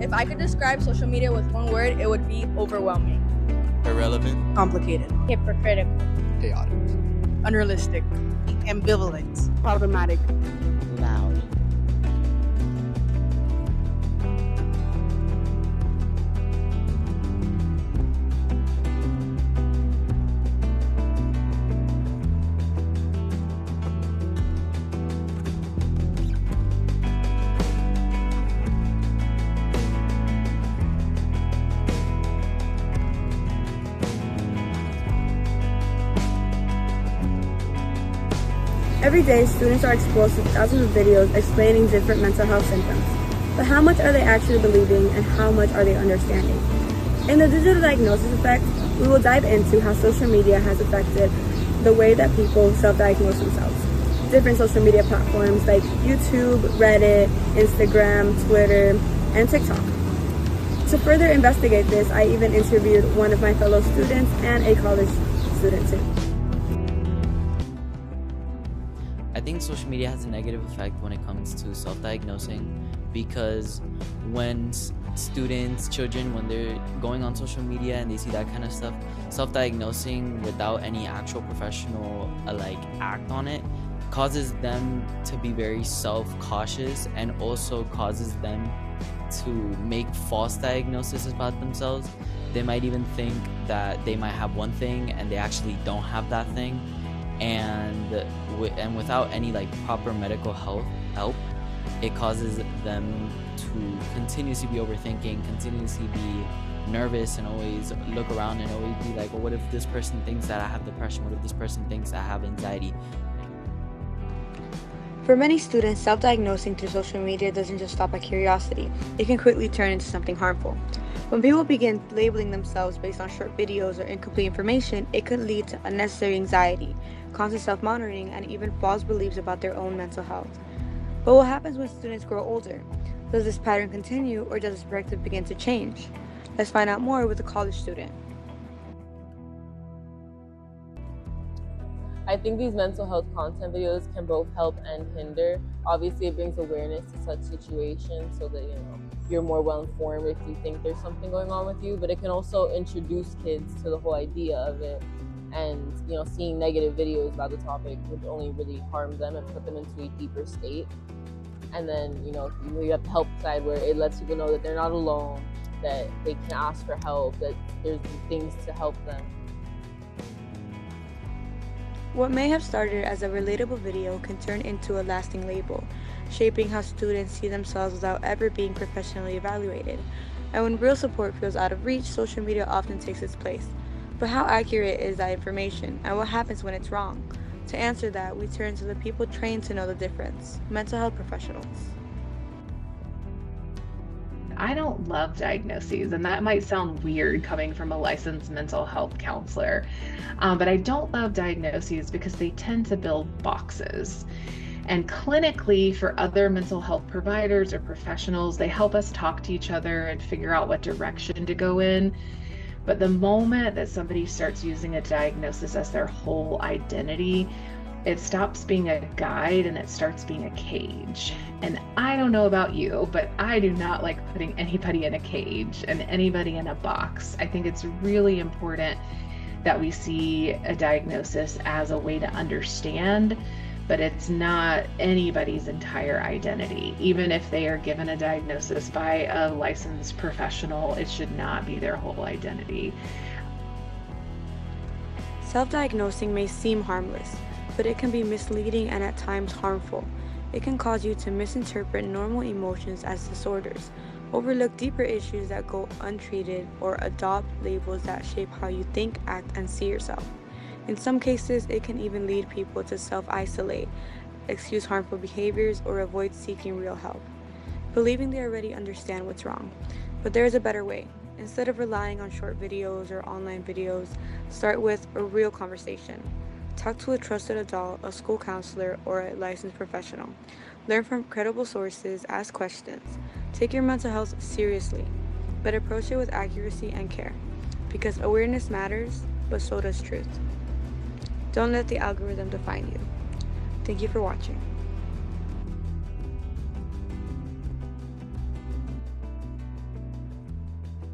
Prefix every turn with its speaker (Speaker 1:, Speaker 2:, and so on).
Speaker 1: If I could describe social media with one word, it would be overwhelming.
Speaker 2: Irrelevant.
Speaker 3: Complicated.
Speaker 4: Hypocritical.
Speaker 2: Chaotic.
Speaker 3: Unrealistic. Ambivalent. Problematic.
Speaker 5: Loud.
Speaker 6: Every day, students are exposed to thousands of videos explaining different mental health symptoms. But how much are they actually believing and how much are they understanding? In the digital diagnosis effect, we will dive into how social media has affected the way that people self-diagnose themselves. Different social media platforms like YouTube, Reddit, Instagram, Twitter, and TikTok. To further investigate this, I even interviewed one of my fellow students and a college student too.
Speaker 5: I think social media has a negative effect when it comes to self-diagnosing, because when students, children, when they're going on social media and they see that kind of stuff, self-diagnosing without any actual professional act on it causes them to be very self-cautious, and also causes them to make false diagnoses about themselves. They might even think that they might have one thing and they actually don't have that thing. And without any proper medical help, it causes them to continuously be overthinking, continuously be nervous, and always look around and always be like, well, what if this person thinks that I have depression? What if this person thinks I have anxiety?
Speaker 6: For many students, self-diagnosing through social media doesn't just stop at curiosity. It can quickly turn into something harmful. When people begin labeling themselves based on short videos or incomplete information, it could lead to unnecessary anxiety, constant self-monitoring, and even false beliefs about their own mental health. But what happens when students grow older? Does this pattern continue, or does this perspective begin to change? Let's find out more with a college student.
Speaker 7: I think these mental health content videos can both help and hinder. Obviously, it brings awareness to such situations so that you're more well informed if you think there's something going on with you. But it can also introduce kids to the whole idea of it, and seeing negative videos about the topic would only really harm them and put them into a deeper state. And then you have the help side, where it lets people know that they're not alone, that they can ask for help, that there's things to help them.
Speaker 6: What may have started as a relatable video can turn into a lasting label, shaping how students see themselves without ever being professionally evaluated. And when real support feels out of reach, social media often takes its place. But how accurate is that information, and what happens when it's wrong? To answer that, we turn to the people trained to know the difference: mental health professionals.
Speaker 8: I don't love diagnoses, and that might sound weird coming from a licensed mental health counselor, but I don't love diagnoses because they tend to build boxes. And clinically, for other mental health providers or professionals, they help us talk to each other and figure out what direction to go in. But the moment that somebody starts using a diagnosis as their whole identity, it stops being a guide and it starts being a cage. And I don't know about you, but I do not like putting anybody in a cage and anybody in a box. I think it's really important that we see a diagnosis as a way to understand, but it's not anybody's entire identity. Even if they are given a diagnosis by a licensed professional, it should not be their whole identity.
Speaker 6: Self-diagnosing may seem harmless, but it can be misleading and at times harmful. It can cause you to misinterpret normal emotions as disorders, overlook deeper issues that go untreated, or adopt labels that shape how you think, act, and see yourself. In some cases, it can even lead people to self-isolate, excuse harmful behaviors, or avoid seeking real help, believing they already understand what's wrong. But there is a better way. Instead of relying on short videos or online videos, start with a real conversation. Talk to a trusted adult, a school counselor, or a licensed professional. Learn from credible sources, ask questions. Take your mental health seriously, but approach it with accuracy and care, because awareness matters, but so does truth. Don't let the algorithm define you. Thank you for watching.